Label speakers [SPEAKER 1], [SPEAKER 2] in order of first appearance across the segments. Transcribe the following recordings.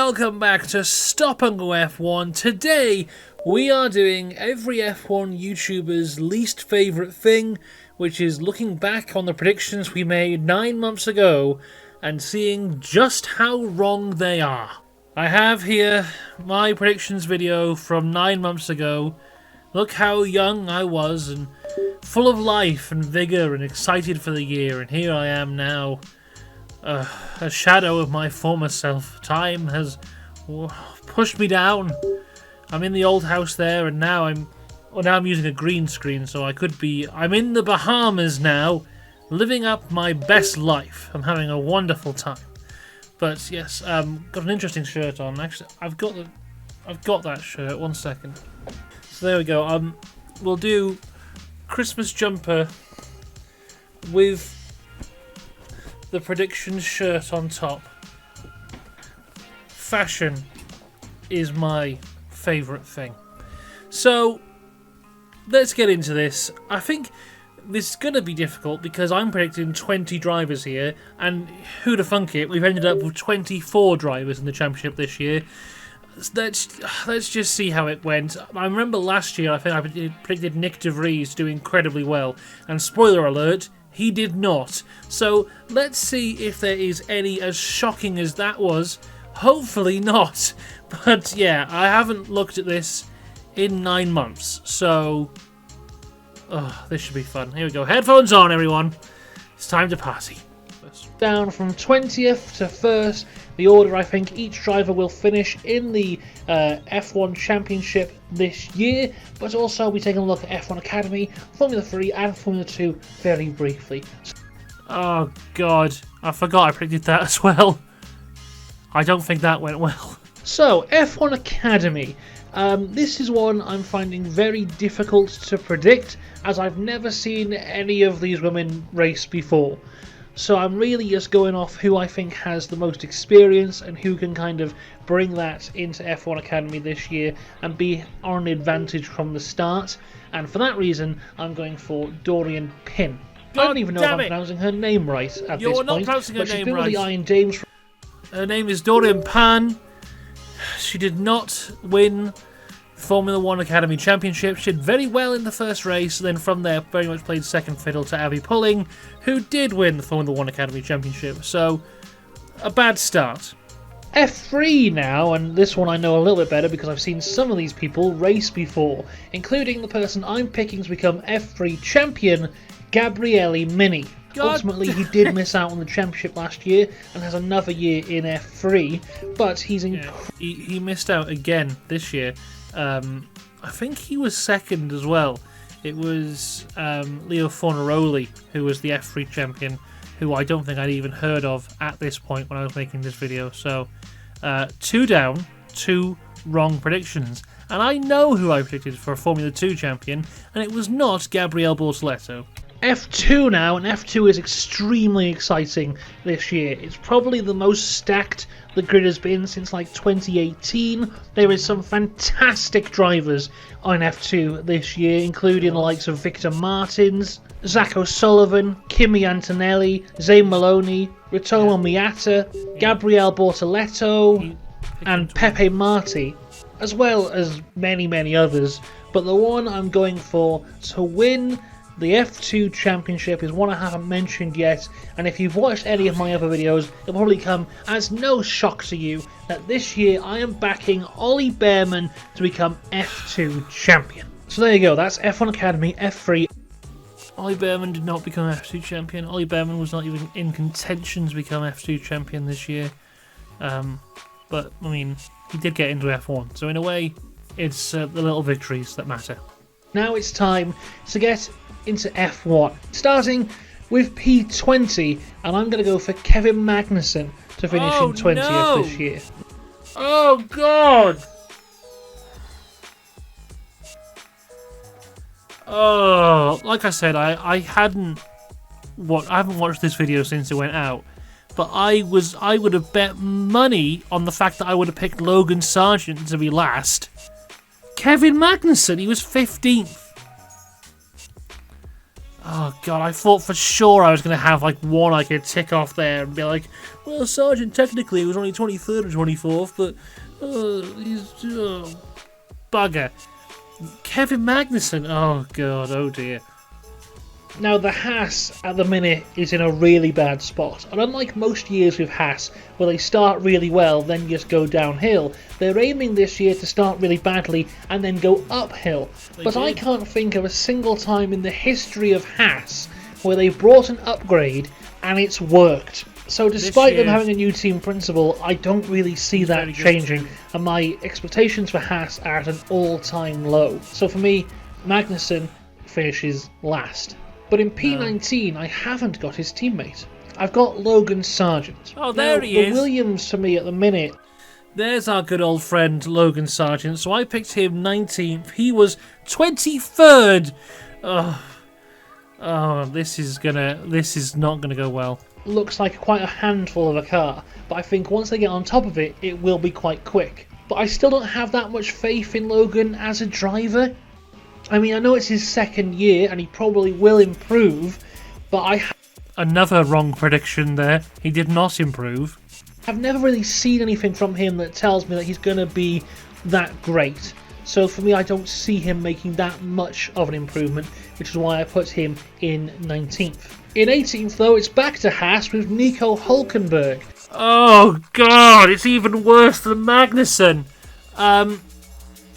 [SPEAKER 1] welcome back to Stop and Go F1. Today we are doing every F1 YouTuber's least favourite thing, which is looking back on the predictions we made 9 months ago and seeing just how wrong they are. I have here my predictions video from 9 months ago. Look how young I was and full of life and vigour and excited for the year, and here I am now. A shadow of my former self. Time has pushed me down. I'm in the old house there, and now I'm using a green screen, so I'm in the Bahamas now, living up my best life. I'm having a wonderful time. But yes, got an interesting shirt on. Actually, I've got that shirt. 1 second. So there we go. We'll do Christmas jumper with the predictions shirt on top. Fashion is my favourite thing. So let's get into this. I think this is going to be difficult because I'm predicting 20 drivers here, and who'd have thunk it, we've ended up with 24 drivers in the championship this year. Let's just see how it went. I remember last year I think I predicted Nick de Vries do incredibly well, and spoiler alert, he did not. So let's see if there is any as shocking as that was. Hopefully not. But yeah, I haven't looked at this in 9 months. So this should be fun. Here we go. Headphones on, everyone. It's time to party. Down from 20th to 1st, the order I think each driver will finish in the F1 Championship this year, but also we're taking a look at F1 Academy, Formula 3 and Formula 2 very briefly. Oh god, I forgot I predicted that as well. I don't think that went well. So, F1 Academy. This is one I'm finding very difficult to predict, as I've never seen any of these women race before. So I'm really just going off who I think has the most experience and who can kind of bring that into F1 Academy this year and be on advantage from the start. And for that reason, I'm going for Dorian Pin. I don't even know if I'm pronouncing her name right at this point. You're not pronouncing her name right. Iron James. Her name is Dorian Pan. She did not win Formula 1 Academy Championship. She did very well in the first race, and then from there very much played second fiddle to Abby Pulling, who did win the Formula 1 Academy Championship. So, a bad start. F3 now, and this one I know a little bit better because I've seen some of these people race before, including the person I'm picking to become F3 champion, Gabriele Mini. Ultimately, he did miss out on the championship last year and has another year in F3, but he's he missed out again this year. I think he was second as well. It was Leo Fornaroli who was the F3 champion, who I don't think I'd even heard of at this point when I was making this video. So 2 down, 2 wrong predictions. And I know who I predicted for a Formula 2 champion, and it was not Gabriele Bortoleto. F2 now, and F2 is extremely exciting this year. It's probably the most stacked the grid has been since like 2018. There is some fantastic drivers on F2 this year, including the likes of Victor Martins, Zach O'Sullivan, Kimi Antonelli, Zane Maloney, Ritomo Miata, Gabriele Bortoleto, and Pepe Marti, as well as many, many others. But the one I'm going for to win the F2 Championship is one I haven't mentioned yet, and if you've watched any of my other videos, it'll probably come as no shock to you that this year I am backing Ollie Behrman to become F2 Champion. So there you go, that's F1 Academy, F3. Ollie Behrman did not become F2 Champion. Ollie Behrman was not even in contention to become F2 Champion this year. But, I mean, he did get into F1, so in a way, it's the little victories that matter. Now it's time to get into F1, starting with P20, and I'm going to go for Kevin Magnussen to finish in 20th this year. Oh god! Oh, like I said, I haven't watched this video since it went out, but I would have bet money on the fact that I would have picked Logan Sargent to be last. Kevin Magnussen, he was 15th. Oh god, I thought for sure I was going to have like one I could tick off there and be like, well, Sargent technically it was only 23rd and 24th, but he's bugger. Kevin Magnussen, oh god, oh dear. Now the Haas at the minute is in a really bad spot, and unlike most years with Haas where they start really well then just go downhill, they're aiming this year to start really badly and then go uphill. But I can't think of a single time in the history of Haas where they've brought an upgrade and it's worked. So despite them having a new team principal, I don't really see that changing, and my expectations for Haas are at an all-time low. So for me, Magnussen finishes last. But in P19, I haven't got his teammate. I've got Logan Sargent. Oh, there he is.
[SPEAKER 2] The Williams for me at the minute.
[SPEAKER 1] There's our good old friend Logan Sargent. So I picked him 19th. He was 23rd. Oh, this is not gonna go well.
[SPEAKER 2] Looks like quite a handful of a car, but I think once they get on top of it, it will be quite quick. But I still don't have that much faith in Logan as a driver. I mean, I know it's his second year and he probably will improve, but
[SPEAKER 1] Another wrong prediction there. He did not improve.
[SPEAKER 2] I've never really seen anything from him that tells me that he's going to be that great. So for me, I don't see him making that much of an improvement, which is why I put him in 19th. In 18th, though, it's back to Haas with Nico Hülkenberg.
[SPEAKER 1] Oh, God, it's even worse than Magnussen.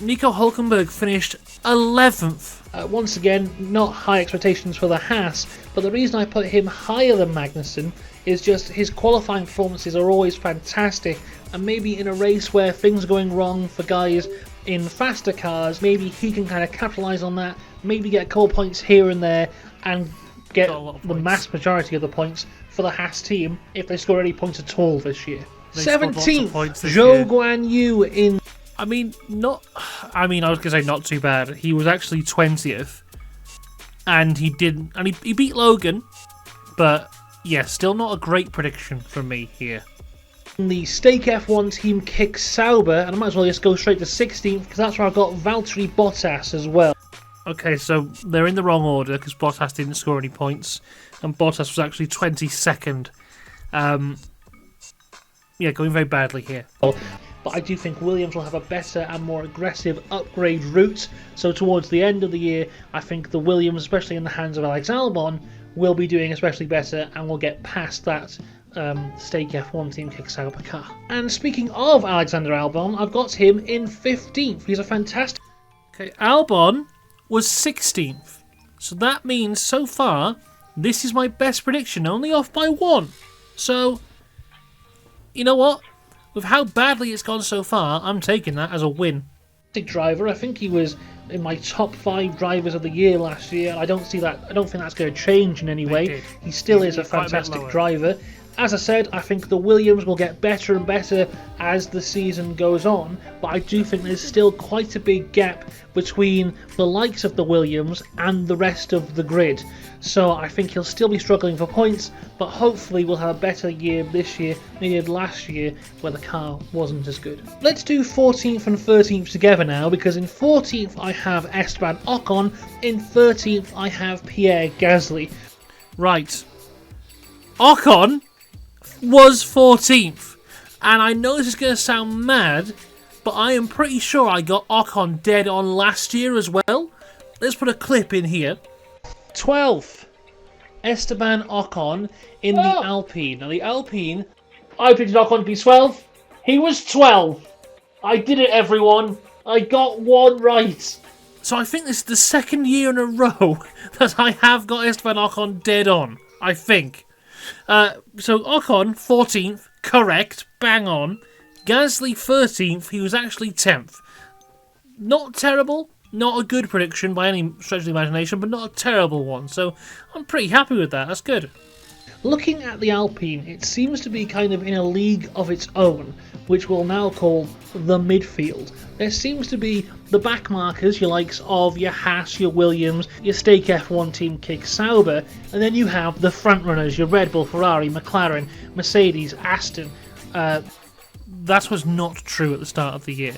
[SPEAKER 1] Nico Hülkenberg finished 11th.
[SPEAKER 2] Once again, not high expectations for the Haas, but the reason I put him higher than Magnussen is just his qualifying performances are always fantastic, and maybe in a race where things are going wrong for guys in faster cars, maybe he can kind of capitalise on that, maybe get a couple points here and there, and get the mass majority of the points for the Haas team if they score any points at all this year. 17th, Zhou Guan Yu in...
[SPEAKER 1] I was gonna say not too bad. He was actually 20th, and he beat Logan, but yeah, still not a great prediction from me here.
[SPEAKER 2] The Stake F1 team kicks Sauber, and I might as well just go straight to 16th because that's where I've got Valtteri Bottas as well.
[SPEAKER 1] Okay, so they're in the wrong order because Bottas didn't score any points, and Bottas was actually 22nd. Yeah, going very badly here.
[SPEAKER 2] But I do think Williams will have a better and more aggressive upgrade route. So towards the end of the year, I think the Williams, especially in the hands of Alex Albon, will be doing especially better and will get past that Stake F1 team kick Sauber car. And speaking of Alexander Albon, I've got him in 15th. He's a fantastic...
[SPEAKER 1] Okay, Albon was 16th. So that means so far, this is my best prediction, only off by one. So, you know what? With how badly it's gone so far, I'm taking that as a win.
[SPEAKER 2] Driver, I think he was in my top 5 drivers of the year last year. I don't think that's going to change in any way. He still is a fantastic driver. As I said, I think the Williams will get better and better as the season goes on, but I do think there's still quite a big gap between the likes of the Williams and the rest of the grid. So I think he'll still be struggling for points, but hopefully we'll have a better year this year than he did last year where the car wasn't as good. Let's do 14th and 13th together now, because in 14th I have Esteban Ocon, in 13th I have Pierre Gasly.
[SPEAKER 1] Right. Ocon was 14th, and I know this is going to sound mad, but I am pretty sure I got Ocon dead on last year as well. Let's put a clip in here.
[SPEAKER 2] 12th, Esteban Ocon in the Alpine. Now the Alpine, I picked Ocon to be 12. He was 12. I did it, everyone. I got one right.
[SPEAKER 1] So I think this is the second year in a row that I have got Esteban Ocon dead on. I think. So Ocon, 14th, correct, bang on. Gasly, 13th, he was actually 10th. Not terrible, not a good prediction by any stretch of the imagination, but not a terrible one, so I'm pretty happy with that, that's good.
[SPEAKER 2] Looking at the Alpine, it seems to be kind of in a league of its own, which we'll now call the midfield. There seems to be the backmarkers, your likes of your Haas, your Williams, your Stake F1 team kick Sauber, and then you have the frontrunners, your Red Bull, Ferrari, McLaren, Mercedes, Aston.
[SPEAKER 1] That was not true at the start of the year.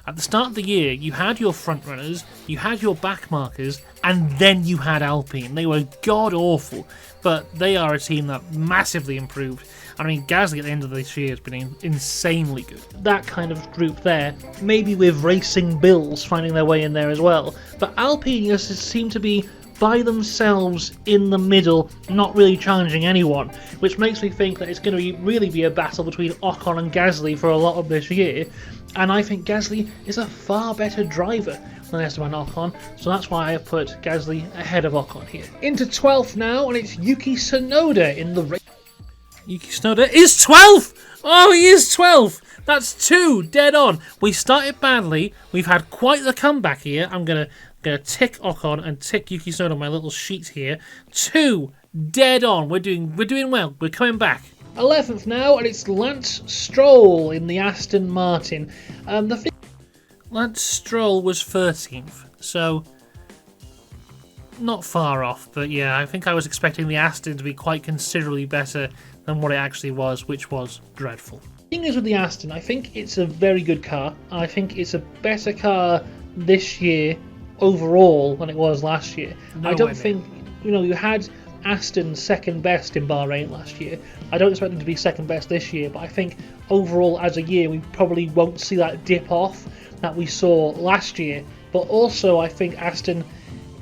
[SPEAKER 1] At the start of the year, you had your front runners, you had your back markers, and then you had Alpine. They were god-awful, but they are a team that massively improved. I mean, Gasly at the end of this year has been insanely good.
[SPEAKER 2] That kind of group there, maybe with Racing Bills finding their way in there as well. But Alpine just seem to be by themselves in the middle, not really challenging anyone, which makes me think that it's going to really be a battle between Ocon and Gasly for a lot of this year. And I think Gasly is a far better driver than Esteban Ocon, so that's why I have put Gasly ahead of Ocon here. Into 12th now, and it's Yuki Tsunoda in the race.
[SPEAKER 1] Yuki Tsunoda is 12th! Oh, he is 12th! That's 2 dead on. We started badly. We've had quite the comeback here. I'm gonna tick Ocon and tick Yuki Tsunoda on my little sheet here. 2 dead on. We're doing well. We're coming back.
[SPEAKER 2] 11th now, and it's Lance Stroll in the Aston Martin.
[SPEAKER 1] Lance Stroll was 13th, so not far off. But yeah, I think I was expecting the Aston to be quite considerably better than what it actually was, which was dreadful.
[SPEAKER 2] The thing is with the Aston, I think it's a very good car. I think it's a better car this year overall than it was last year. I don't think, you had Aston second best in Bahrain last year. I don't expect them to be second best this year, but I think overall as a year we probably won't see that dip off that we saw last year. But also I think Aston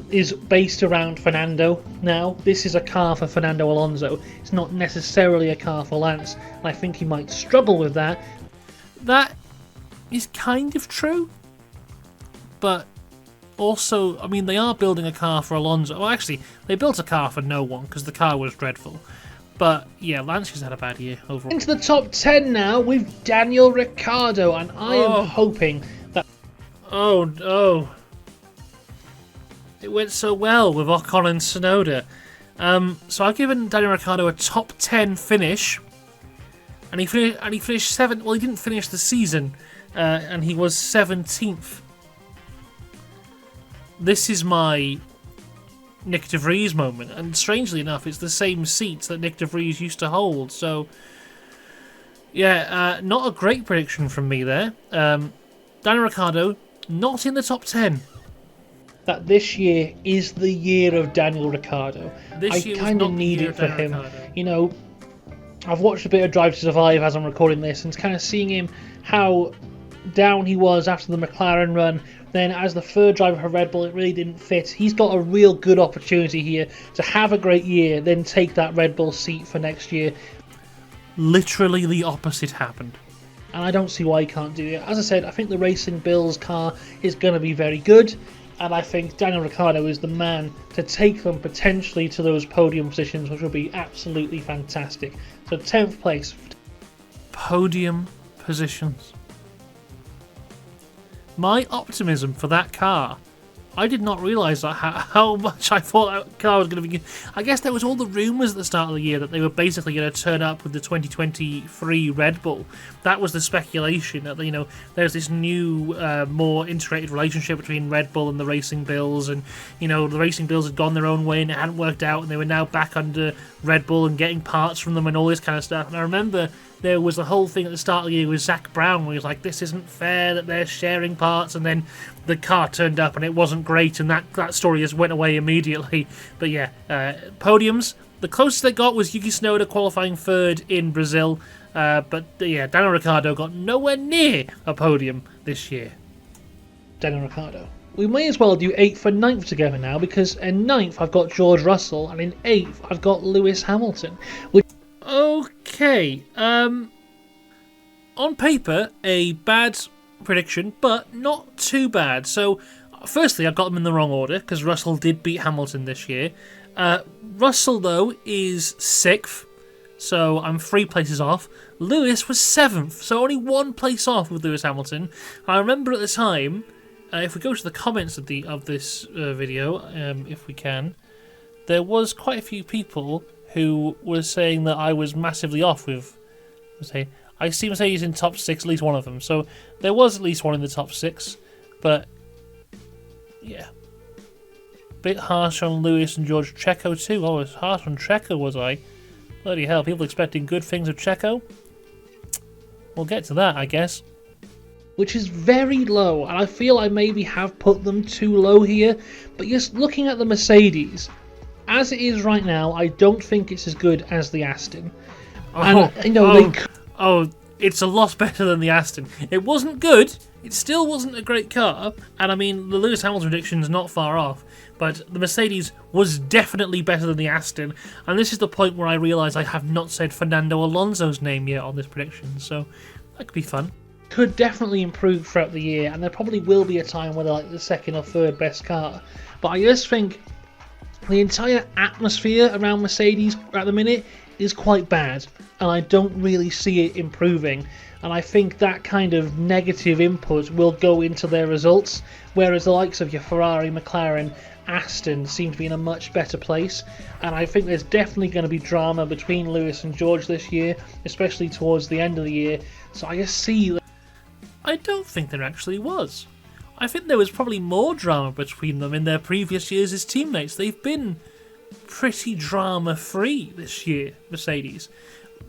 [SPEAKER 2] is based around Fernando now. This is a car for Fernando Alonso. It's not necessarily a car for Lance, and I think he might struggle with that.
[SPEAKER 1] That is kind of true, but also, I mean, they are building a car for Alonso. Well, actually, they built a car for no one because the car was dreadful. But yeah, Lance has had a bad year overall.
[SPEAKER 2] Into the top 10 now with Daniel Ricciardo, and I am hoping that...
[SPEAKER 1] Oh no. It went so well with Ocon and Tsunoda. So I've given Daniel Ricciardo a top 10 finish. And he finished 7th. Well, he didn't finish the season. And he was 17th. This is my Nick de Vries moment, and strangely enough, it's the same seats that Nick de Vries used to hold. So, yeah, not a great prediction from me there. Daniel Ricciardo not in the top 10.
[SPEAKER 2] That this year is the year of Daniel Ricciardo. I kind of need it for him.
[SPEAKER 1] Ricciardo.
[SPEAKER 2] I've watched a bit of Drive to Survive as I'm recording this, and kind of seeing him how down he was after the McLaren run. Then as the third driver for Red Bull, it really didn't fit. He's got a real good opportunity here to have a great year, then take that Red Bull seat for next year.
[SPEAKER 1] Literally the opposite happened.
[SPEAKER 2] And I don't see why he can't do it. As I said, I think the Racing Bills car is going to be very good. And I think Daniel Ricciardo is the man to take them potentially to those podium positions, which will be absolutely fantastic. So 10th place.
[SPEAKER 1] Podium positions. My optimism for that car, I did not realise that how much I thought that car was going to be good. I guess there was all the rumours at the start of the year that they were basically going to turn up with the 2023 Red Bull. That was the speculation that, there's this new, more integrated relationship between Red Bull and the Racing Bills, and, the Racing Bills had gone their own way and it hadn't worked out, and they were now back under Red Bull and getting parts from them and all this kind of stuff. And I remember there was the whole thing at the start of the year with Zach Brown where he was like, this isn't fair that they're sharing parts, and then the car turned up and it wasn't great, and that story just went away immediately. But yeah, podiums, the closest they got was Yuki Tsunoda qualifying 3rd in Brazil, but yeah, Daniel Ricciardo got nowhere near a podium this year.
[SPEAKER 2] Daniel Ricciardo. We may as well do 8th and 9th together now, because in 9th I've got George Russell, and in 8th I've got Lewis Hamilton. Okay, on paper, a bad prediction, but not too bad. So, firstly, I got them in the wrong order, because Russell did beat Hamilton this year. Russell, though, is 6th, so I'm 3 places off. Lewis was 7th, so only 1 place off with Lewis Hamilton. I remember at the time, if we go to the comments of this video, if we can, there was quite a few people who was saying that I was massively off with, I seem to say he's in top 6, at least one of them. So there was at least one in the top 6, but yeah, bit harsh on Lewis and George. Checo too. Oh, I was harsh on Checo, was I? Bloody hell! People expecting good things of Checo. We'll get to that, I guess. which is very low, and I feel I maybe have put them too low here. But just looking at the Mercedes, as it is right now, I don't think it's as good as the Aston.
[SPEAKER 1] It's a lot better than the Aston. It wasn't good. It still wasn't a great car. And I mean, the Lewis Hamilton prediction's not far off. But the Mercedes was definitely better than the Aston. And this is the point where I realise I have not said Fernando Alonso's name yet on this prediction. So that could be fun.
[SPEAKER 2] Could definitely improve throughout the year. And there probably will be a time where they're like the second or third best car. But I just think the entire atmosphere around Mercedes at the minute is quite bad, and I don't really see it improving. And I think that kind of negative input will go into their results, whereas the likes of your Ferrari, McLaren, Aston seem to be in a much better place. And I think there's definitely going to be drama between Lewis and George this year, especially towards the end of the year. So I just see...
[SPEAKER 1] I don't think there actually was. I think there was probably more drama between them in their previous years as teammates. They've been pretty drama-free this year, Mercedes.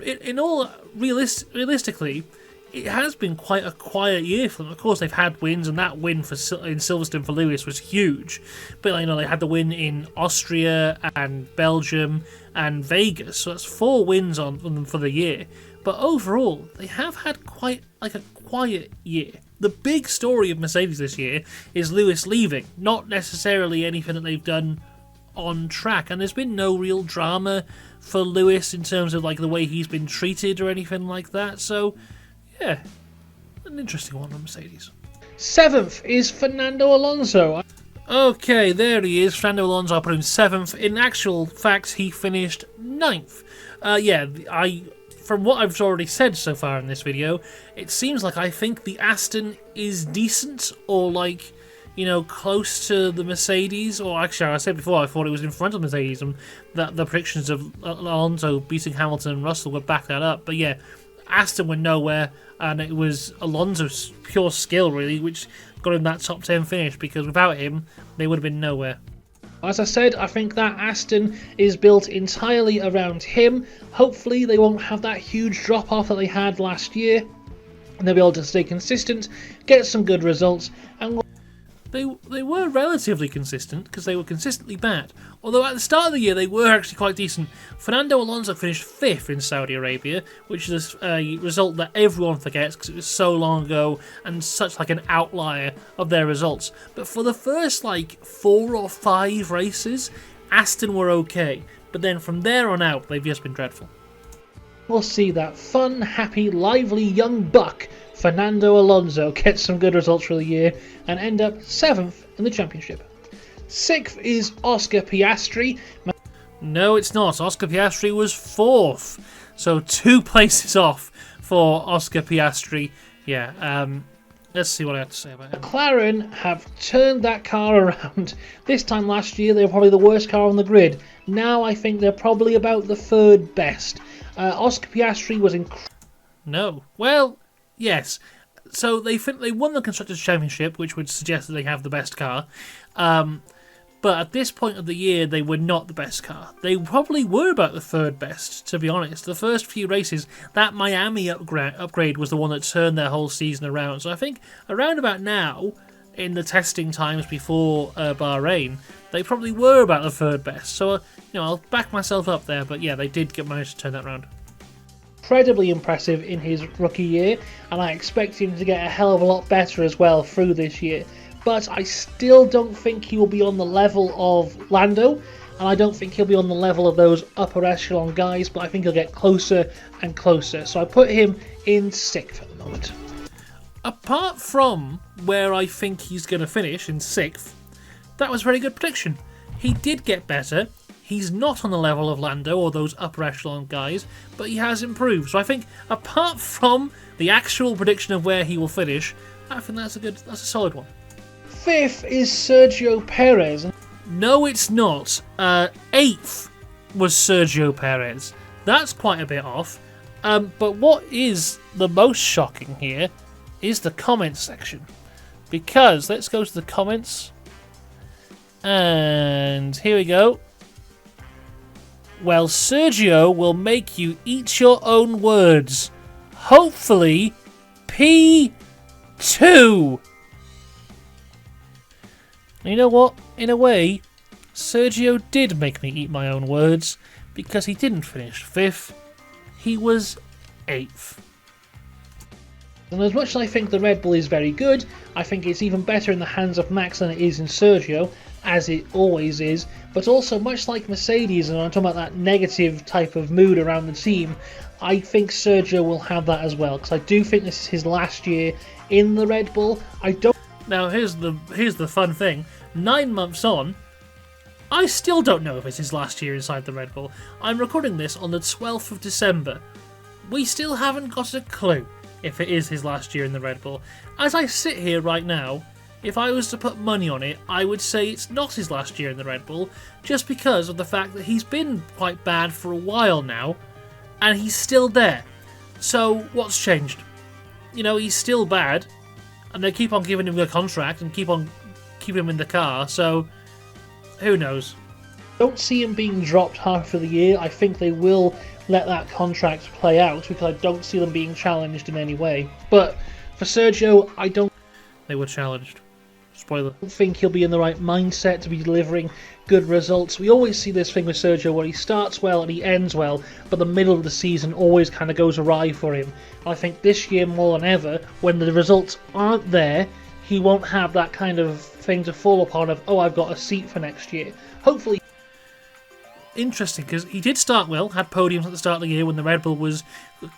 [SPEAKER 1] In all, realistically, it has been quite a quiet year for them. Of course, they've had wins, and that win in Silverstone for Lewis was huge. But they had the win in Austria and Belgium and Vegas, so that's 4 wins on them for the year. But overall, they have had quite a quiet year. The big story of Mercedes this year is Lewis leaving, not necessarily anything that they've done on track, and there's been no real drama for Lewis in terms of the way he's been treated or anything like that. So yeah, an interesting one on Mercedes.
[SPEAKER 2] 7th is Fernando Alonso.
[SPEAKER 1] Okay, there he is. Fernando Alonso, I put him 7th. In actual fact, he finished 9th. From what I've already said so far in this video, it seems like I think the Aston is decent, or close to the Mercedes, or actually, I said before, I thought it was in front of Mercedes, and that the predictions of Alonso beating Hamilton and Russell would back that up. But yeah, Aston went nowhere, and it was Alonso's pure skill, really, which got him that top 10 finish, because without him, they would have been nowhere.
[SPEAKER 2] As I said, I think that Aston is built entirely around him. Hopefully, they won't have that huge drop-off that they had last year, and they'll be able to stay consistent, get some good results, and
[SPEAKER 1] They were relatively consistent, because they were consistently bad. Although at the start of the year, they were actually quite decent. Fernando Alonso finished 5th in Saudi Arabia, which is a result that everyone forgets because it was so long ago and such an outlier of their results. But for the first 4 or 5 races, Aston were okay. But then from there on out, they've just been dreadful.
[SPEAKER 2] We'll see that fun, happy, lively young buck Fernando Alonso gets some good results for the year and end up 7th in the championship. 6th is Oscar Piastri.
[SPEAKER 1] No, it's not. Oscar Piastri was 4th. So 2 places off for Oscar Piastri. Yeah, let's see what I have to say about him.
[SPEAKER 2] McLaren have turned that car around. This time last year, they were probably the worst car on the grid. Now I think they're probably about the 3rd best. Oscar Piastri was incredible.
[SPEAKER 1] No. Well, yes. So they won the Constructors' Championship, which would suggest that they have the best car. But at this point of the year, they were not the best car. They probably were about the 3rd best, to be honest. The first few races, that Miami upgrade was the one that turned their whole season around. So I think around about now, in the testing times before Bahrain, they probably were about the 3rd best. So, I'll back myself up there. But yeah, they did manage to turn that around.
[SPEAKER 2] Incredibly impressive in his rookie year, and I expect him to get a hell of a lot better as well through this year. But I still don't think he will be on the level of Lando, and I don't think he'll be on the level of those upper echelon guys, but I think he'll get closer and closer. So I put him in 6th at the moment.
[SPEAKER 1] Apart from where I think he's going to finish in 6th, that was a very good prediction. He did get better. He's not on the level of Lando or those upper echelon guys, but he has improved. So I think, apart from the actual prediction of where he will finish, I think that's a solid one.
[SPEAKER 2] 5th is Sergio Perez.
[SPEAKER 1] No, it's not. 8th was Sergio Perez. That's quite a bit off. But what is the most shocking here is the comments section. Because, let's go to the comments. And here we go. Well, Sergio will make you eat your own words. Hopefully, P 2. And you know what? In a way, Sergio did make me eat my own words, because he didn't finish 5th, he was 8th.
[SPEAKER 2] And as much as I think the Red Bull is very good, I think it's even better in the hands of Max than it is in Sergio, as it always is. But also, much like Mercedes, and I'm talking about that negative type of mood around the team, I think Sergio will have that as well, because I do think this is his last year in the Red Bull.
[SPEAKER 1] Now here's the fun thing. 9 months on, I still don't know if it's his last year inside the Red Bull. I'm recording this on the 12th of December. We still haven't got a clue if it is his last year in the Red Bull. As I sit here right now, if I was to put money on it, I would say it's not his last year in the Red Bull, just because of the fact that he's been quite bad for a while now, and he's still there. So what's changed? You know, he's still bad, and they keep on giving him a contract and keep on keeping him in the car, so who knows?
[SPEAKER 2] Don't see him being dropped half of the year. I think they will let that contract play out, because I don't see them being challenged in any way. But for Sergio, I don't...
[SPEAKER 1] They were challenged. Spoiler.
[SPEAKER 2] think he'll be in the right mindset to be delivering good results. We always see this thing with Sergio where he starts well and he ends well, but the middle of the season always kind of goes awry for him. I think this year more than ever, when the results aren't there, he won't have that kind of thing to fall upon of, oh, I've got a seat for next year. Hopefully.
[SPEAKER 1] Interesting, because he did start well, had podiums at the start of the year when the Red Bull was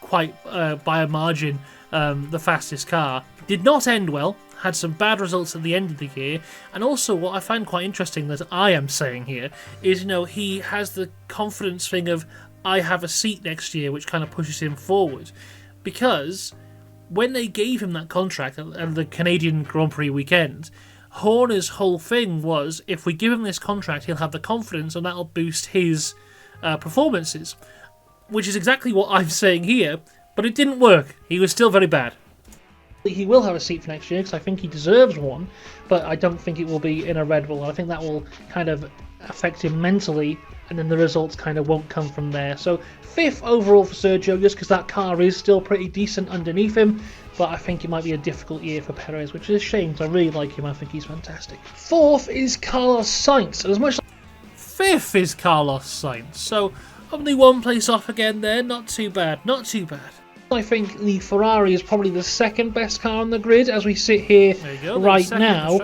[SPEAKER 1] quite, by a margin, the fastest car. Did not end well, had some bad results at the end of the year, and also what I find quite interesting that I am saying here is, you know, he has the confidence thing of, I have a seat next year, which kind of pushes him forward. Because when they gave him that contract at the Canadian Grand Prix weekend, Horner's whole thing was, if we give him this contract, he'll have the confidence and that'll boost his performances. Which is exactly what I'm saying here, but it didn't work. He was still very bad.
[SPEAKER 2] He will have a seat for next year, because I think he deserves one, but I don't think it will be in a Red Bull. I think that will kind of affect him mentally, and then the results kind of won't come from there. So 5th overall for Sergio, just because that car is still pretty decent underneath him, but I think it might be a difficult year for Perez, which is a shame, because I really like him. I think he's fantastic. 4th is Carlos Sainz. As much
[SPEAKER 1] 5th is Carlos Sainz, so only one place off again there. Not too bad, not too bad.
[SPEAKER 2] I think the Ferrari is probably the second best car on the grid as we sit here right now.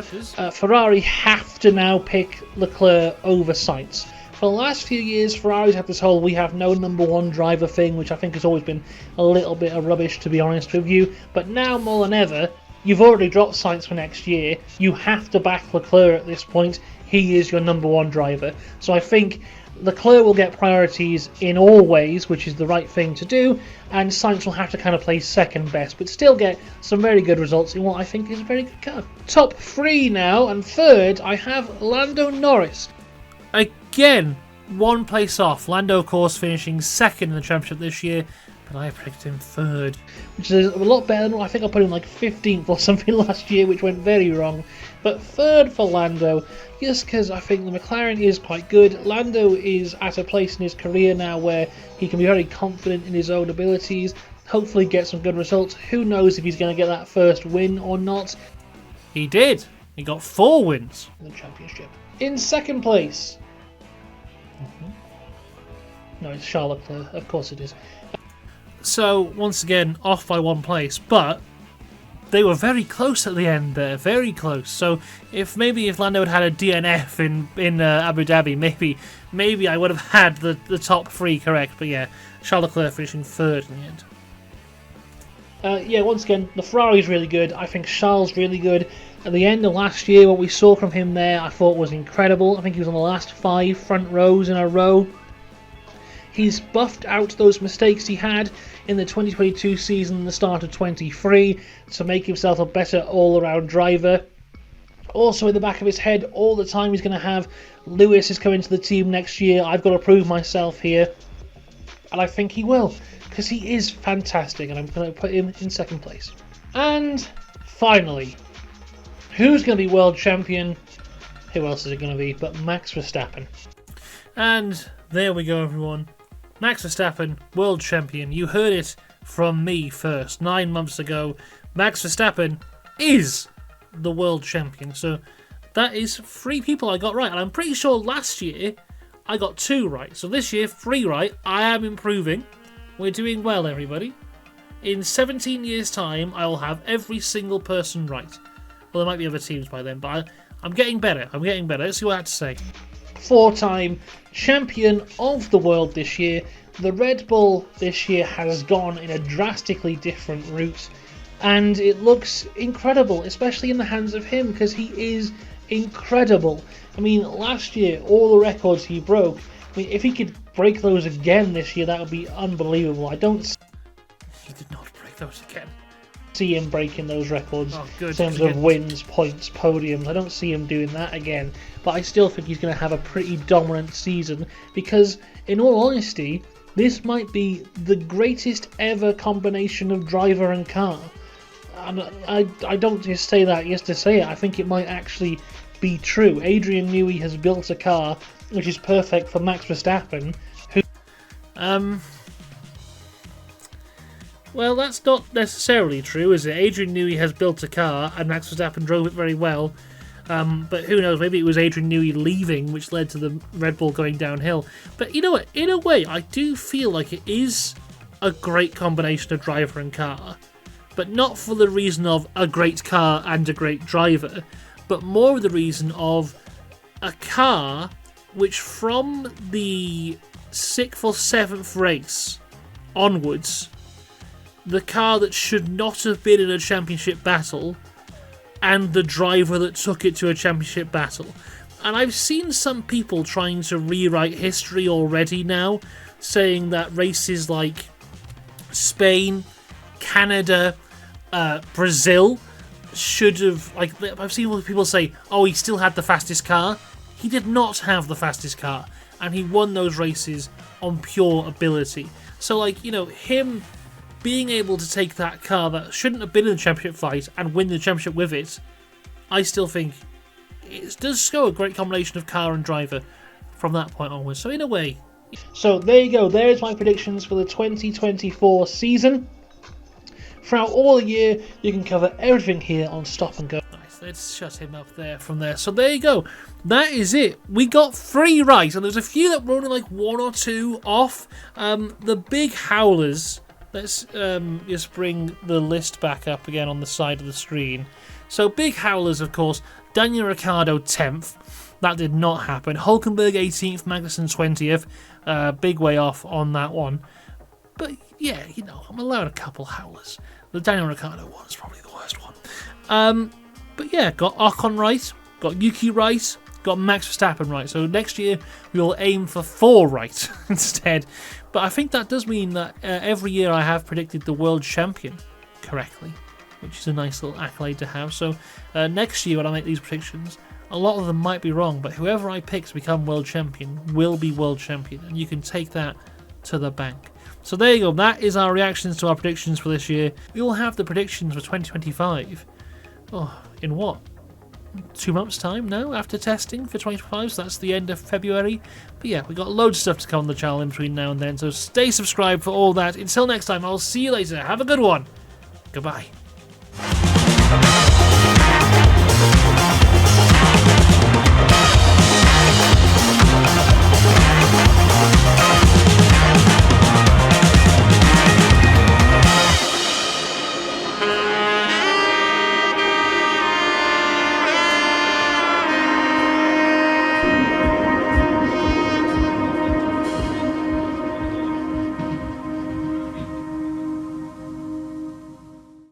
[SPEAKER 2] Ferrari have to now pick Leclerc over Sainz. For the last few years, Ferrari's had this whole we have no number one driver thing, which I think has always been a little bit of rubbish, to be honest with you. But now more than ever, you've already dropped Sainz for next year. You have to back Leclerc at this point. He is your number one driver. So I think Leclerc will get priorities in all ways, which is the right thing to do, and Sainz will have to kind of play second best, but still get some very good results in what I think is a very good car. Top 3 now, and third, I have Lando Norris.
[SPEAKER 1] Again, one place off. Lando, of course, finishing second in the championship this year, but I predicted him third.
[SPEAKER 2] Which is a lot better than I think I put him like 15th or something last year, which went very wrong. But third for Lando, just because I think the McLaren is quite good. Lando is at a place in his career now where he can be very confident in his own abilities, hopefully get some good results. Who knows if he's going to get that first win or not.
[SPEAKER 1] He did. He got 4 wins
[SPEAKER 2] in the championship. In second place. No, it's Charles Leclerc. Of course it is.
[SPEAKER 1] So, once again, off by 1 place, but they were very close at the end there, very close. So, if Lando had had a DNF in Abu Dhabi, maybe I would have had the top 3 correct. But yeah, Charles Leclerc finishing third in the end.
[SPEAKER 2] Yeah, once again, the Ferrari is really good. I think Charles really good. At the end of last year, what we saw from him there, I thought was incredible. I think he was on the last 5 front rows in a row. He's buffed out those mistakes he had in the 2022 season and the start of 23 to make himself a better all-around driver. Also in the back of his head all the time he's going to have Lewis is coming to the team next year. I've got to prove myself here. And I think he will, because he is fantastic, and I'm going to put him in second place. And finally, who's going to be world champion? Who else is it going to be but Max Verstappen?
[SPEAKER 1] And there we go, everyone. Max Verstappen, world champion. You heard it from me first. 9 months ago, Max Verstappen is the world champion. So that is 3 people I got right. And I'm pretty sure last year I got 2 right. So this year, 3 right. I am improving. We're doing well, everybody. In 17 years' time, I will have every single person right. Well, there might be other teams by then, but I'm getting better. I'm getting better. Let's see what I have to say.
[SPEAKER 2] 4-time champion of the world this year. The Red Bull this year has gone in a drastically different route, and it looks incredible, especially in the hands of him, because he is incredible. I mean, last year, all the records he broke, I mean, if he could break those again this year, that would be unbelievable. I don't
[SPEAKER 1] He did not break those again.
[SPEAKER 2] see him breaking those records
[SPEAKER 1] good,
[SPEAKER 2] in terms of wins, points, podiums. I don't see him doing that again, but I still think he's going to have a pretty dominant season, because in all honesty, this might be the greatest ever combination of driver and car. And I don't just say that just to say it. I think it might actually be true. Adrian Newey has built a car which is perfect for Max Verstappen, who...
[SPEAKER 1] Well, that's not necessarily true, is it? Adrian Newey has built a car, and Max Verstappen drove it very well. But who knows, maybe it was Adrian Newey leaving, which led to the Red Bull going downhill. But you know what? In a way, I do feel like it is a great combination of driver and car. But not for the reason of a great car and a great driver, but more the reason of a car which from the 6th or 7th race onwards, the car that should not have been in a championship battle and the driver that took it to a championship battle. And I've seen some people trying to rewrite history already now, saying that races like Spain, Canada, Brazil should have... I've seen people say, oh, he still had the fastest car. He did not have the fastest car, and he won those races on pure ability. So, him being able to take that car that shouldn't have been in the championship fight and win the championship with it, I still think it does show a great combination of car and driver from that point onwards. So in a way...
[SPEAKER 2] So there you go. There's my predictions for the 2024 season. Throughout all the year, you can cover everything here on Stop and Go.
[SPEAKER 1] Nice, let's shut him up there from there. So there you go. That is it. We got 3 right, and there's a few that were only 1 or 2 off. The big howlers... Let's just bring the list back up again on the side of the screen. So, big howlers, of course. Daniel Ricciardo 10th. That did not happen. Hulkenberg 18th. Magnussen 20th. Big way off on that one. But, yeah, I'm allowed a couple howlers. The Daniel Ricciardo one is probably the worst one. But, yeah, got Ocon right. Got Yuki right. Got Max Verstappen right. So, next year, we will aim for 4 right instead. But I think that does mean that every year I have predicted the world champion correctly, which is a nice little accolade to have. So next year when I make these predictions, a lot of them might be wrong, but whoever I pick to become world champion will be world champion, and you can take that to the bank. So there you go. That is our reactions to our predictions for this year. We will have the predictions for 2025. Oh, in what? 2 months' time now after testing for 2025, so that's the end of February. But yeah, we got loads of stuff to come on the channel in between now and then, so stay subscribed for all that. Until next time, I'll see you later. Have a good one. Goodbye.